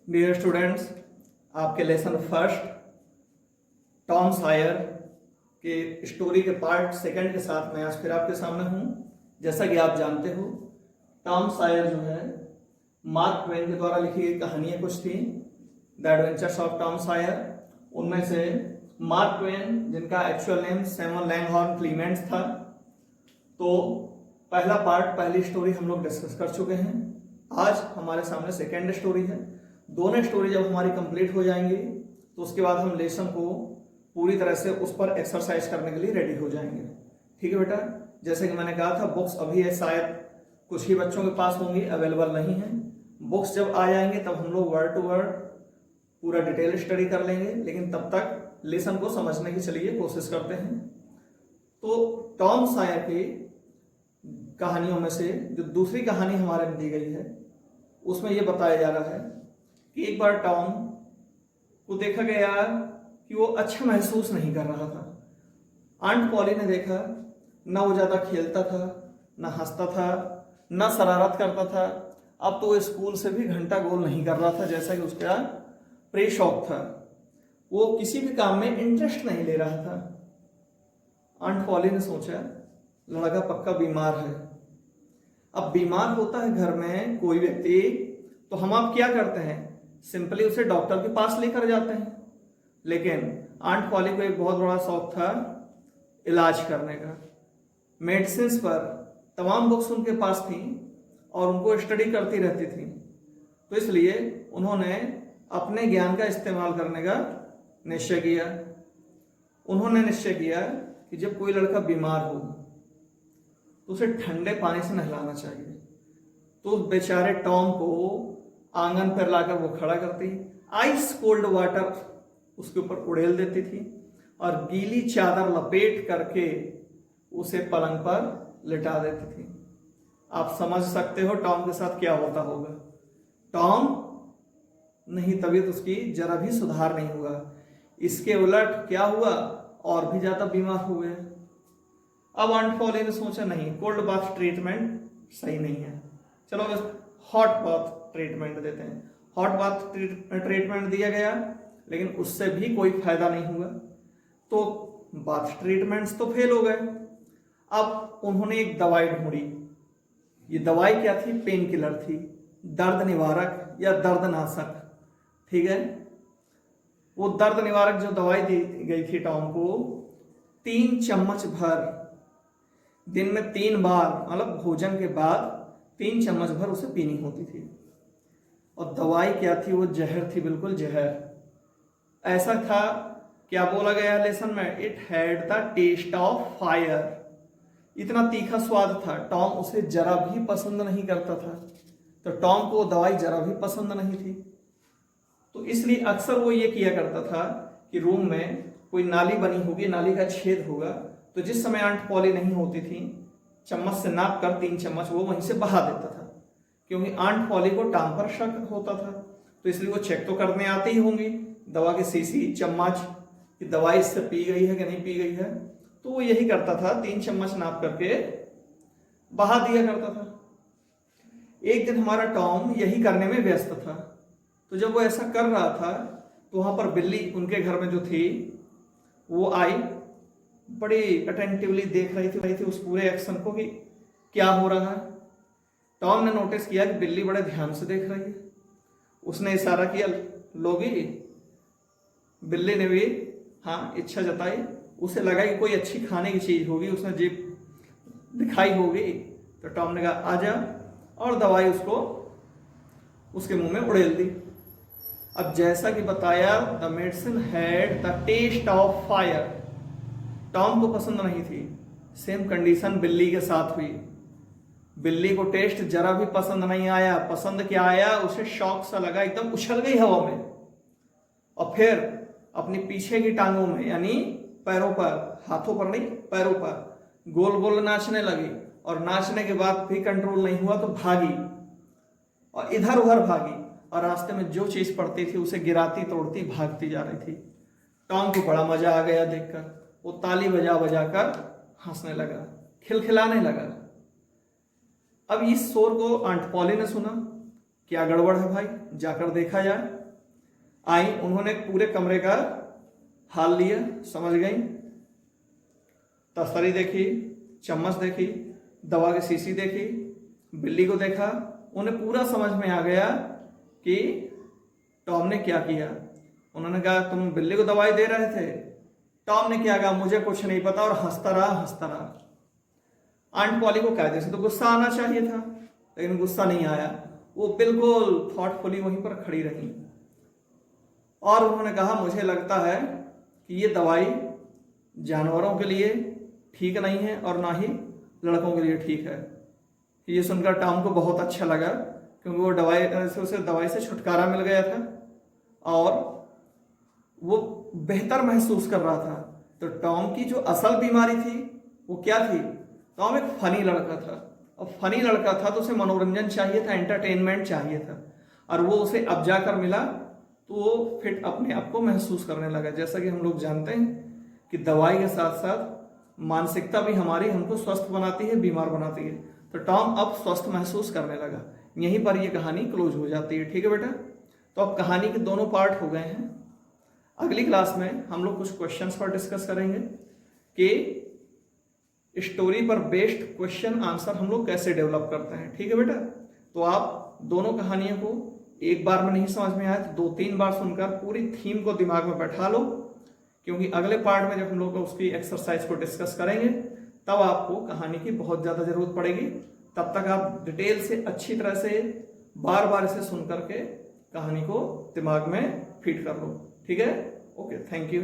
Dear students, आपके lesson first Tom Sair के story के पार्ट सेकंड के साथ मैं आज फिर आपके सामने हूँ। जैसा कि आप जानते हो, टॉम सायर जो है मार्क ट्वेन के द्वारा लिखी गई कहानियाँ कुछ थी, the adventures of Tom Sawyer. उनमें से मार्क ट्वेन, जिनका actual name Samuel Langhorne Clemens था, तो पहला पार्ट, पहली स्टोरी हम लोग डिस्कस कर चुके हैं। आज हमारे सामने सेकेंड स्टोरी है। दोनों स्टोरी जब हमारी कंप्लीट हो जाएंगी तो उसके बाद हम लेसन को पूरी तरह से उस पर एक्सरसाइज करने के लिए रेडी हो जाएंगे। ठीक है बेटा, जैसे कि मैंने कहा था, बुक्स अभी है शायद कुछ ही बच्चों के पास होंगी, अवेलेबल नहीं है। बुक्स जब आ जाएंगे तब हम लोग वर्ड टू वर्ड पूरा डिटेल स्टडी कर लेंगे, लेकिन तब तक लेसन को समझने की चलिए कोशिश करते हैं। तो टॉम सायर की कहानियों में से जो दूसरी कहानी हमारे में दी गई है उसमें यह बताया जा रहा है कि एक बार टॉम को देखा गया कि वो अच्छा महसूस नहीं कर रहा था। आंट पॉली ने देखा, ना वो ज्यादा खेलता था, ना हंसता था, ना शरारत करता था। अब तो वो स्कूल से भी घंटा गोल नहीं कर रहा था जैसा कि उसका प्रे शौक था। वो किसी भी काम में इंटरेस्ट नहीं ले रहा था। आंट पॉली ने सोचा, लड़का पक्का बीमार है। अब बीमार होता है घर में कोई व्यक्ति, तो हम आप क्या करते हैं, सिंपली उसे डॉक्टर के पास लेकर जाते हैं। लेकिन आंट पॉली को एक बहुत बड़ा शौक था इलाज करने का। मेडिसिन पर तमाम बुक्स उनके पास थी और उनको स्टडी करती रहती थी। तो इसलिए उन्होंने अपने ज्ञान का इस्तेमाल करने का निश्चय किया। उन्होंने निश्चय किया कि जब कोई लड़का बीमार हो तो उसे ठंडे पानी से नहलाना चाहिए। तो बेचारे टॉम को आंगन पर लाकर वो खड़ा करती, आइस कोल्ड वाटर उसके ऊपर उड़ेल देती थी और गीली चादर लपेट करके उसे पलंग पर लिटा देती थी। आप समझ सकते हो टॉम के साथ क्या होता होगा। टॉम नहीं, तबीयत उसकी जरा भी सुधार नहीं हुआ। इसके उलट क्या हुआ, और भी ज्यादा बीमार हो गए। अब आंट पॉली ने सोचा, नहीं, कोल्ड बाथ ट्रीटमेंट सही नहीं है, चलो बस हॉट बाथ ट्रीटमेंट देते हैं। हॉट बाथ ट्रीटमेंट दिया गया, लेकिन उससे भी कोई फायदा नहीं हुआ। तो बाथ ट्रीटमेंट्स तो फेल हो गए। अब उन्होंने एक दवाई ढूंढी। ये दवाई क्या थी? पेन किलर थी, दर्द निवारक या दर्दनाशक। ठीक है, वो दर्द निवारक जो दवाई दी गई थी टॉम को, 3 चम्मच भर दिन में 3 बार, मतलब भोजन के बाद 3 चम्मच भर उसे पीनी होती थी। और दवाई क्या थी? वो जहर थी, बिल्कुल जहर। ऐसा था, क्या बोला गया लेसन में, it had the taste of fire. इतना तीखा स्वाद था, टॉम उसे जरा भी पसंद नहीं करता था। तो टॉम को दवाई जरा भी पसंद नहीं थी। तो इसलिए अक्सर वो ये किया करता था कि रूम में कोई नाली बनी होगी, नाली का छेद होगा, तो जिस समय आंट पॉली नहीं होती थी, चम्मच से नाप कर 3 चम्मच वो वहीं से बहा देता था। क्योंकि आंट पॉली को टॉम पर शक होता था, तो इसलिए वो चेक तो करने आती ही होंगी दवा के सीसी, चम्मच, कि दवाई इससे पी गई है कि नहीं पी गई है। तो वो यही करता था, 3 चम्मच नाप करके बहा दिया करता था। एक दिन हमारा टॉम यही करने में व्यस्त था। तो जब वो ऐसा कर रहा था तो वहां पर बिल्ली उनके घर में जो थी वो आई, बड़ी अटेंटिवली देख रही थी उस पूरे एक्शन को कि क्या हो रहा है। टॉम ने नोटिस किया कि बिल्ली बड़े ध्यान से देख रही है। उसने इशारा किया, लोगी। बिल्ली ने भी हाँ इच्छा जताई। उसे लगा कि कोई अच्छी खाने की चीज होगी, उसने जीभ दिखाई होगी। तो टॉम ने कहा, आजा, और दवाई उसको उसके मुंह में उड़ेल दी। अब जैसा कि बताया, the medicine had the taste of fire. Tom को पसंद नहीं थी। सेम कंडीशन बिल्ली के साथ हुई। बिल्ली को टेस्ट जरा भी पसंद नहीं आया। पसंद क्या आया, उसे शौक सा लगा, एकदम उछल गई हवा में और फिर अपनी पीछे की टांगों में, यानी पैरों पर, हाथों पर नहीं, पैरों पर गोल गोल नाचने लगी। और नाचने के बाद भी कंट्रोल नहीं हुआ तो भागी और इधर उधर भागी और रास्ते में जो चीज पड़ती थी उसे गिराती तोड़ती भागती जा रही थी। टॉम को बड़ा मजा आ गया देखकर। वो ताली बजा बजा कर हंसने लगा, खिलखिलाने लगा। अब इस शोर को आंट पॉली ने सुना क्या गड़बड़ है भाई, जाकर देखा जाए। आई, उन्होंने पूरे कमरे का हाल लिया, समझ गई, तस्तरी देखी, चम्मच देखी, दवा की शीशी देखी, बिल्ली को देखा। उन्हें पूरा समझ में आ गया कि टॉम ने क्या किया। उन्होंने कहा तुम बिल्ली को दवाई दे रहे थे। टॉम ने क्या कहा, मुझे कुछ नहीं पता, और हंसता रहा। आंट पॉली को कायदे से तो गुस्सा आना चाहिए था, लेकिन गुस्सा नहीं आया। वो बिल्कुल थॉटफुली वहीं पर खड़ी रही और उन्होंने कहा मुझे लगता है कि ये दवाई जानवरों के लिए ठीक नहीं है और ना ही लड़कों के लिए ठीक है। ये सुनकर टॉम को बहुत अच्छा लगा, क्योंकि वो उसे दवाई से छुटकारा मिल गया था और वो बेहतर महसूस कर रहा था। तो टॉम की जो असल बीमारी थी वो क्या थी? टॉम एक फनी लड़का था, और फनी लड़का था तो उसे मनोरंजन चाहिए था, एंटरटेनमेंट चाहिए था, और वो उसे अब जाकर मिला तो वो फिट अपने आप को महसूस करने लगा। जैसा कि हम लोग जानते हैं कि दवाई के साथ साथ मानसिकता भी हमारी हमको स्वस्थ बनाती है, बीमार बनाती है। तो टॉम अब स्वस्थ महसूस करने लगा। यहीं पर ये कहानी क्लोज हो जाती है। ठीक है बेटा, तो अब कहानी के दोनों पार्ट हो गए हैं। अगली क्लास में हम लोग कुछ क्वेश्चंस पर डिस्कस करेंगे कि स्टोरी पर बेस्ड क्वेश्चन आंसर हम लोग कैसे डेवलप करते हैं। ठीक है बेटा, तो आप दोनों कहानियों को एक बार में नहीं समझ में आया तो 2-3 बार सुनकर पूरी थीम को दिमाग में बैठा लो, क्योंकि अगले पार्ट में जब हम लोग उसकी एक्सरसाइज को डिस्कस करेंगे तब आपको कहानी की बहुत ज़्यादा जरूरत पड़ेगी। तब तक आप डिटेल से अच्छी तरह से बार बार इसे सुन करके कहानी को दिमाग में फीड कर लो। ठीक है, ओके, थैंक यू।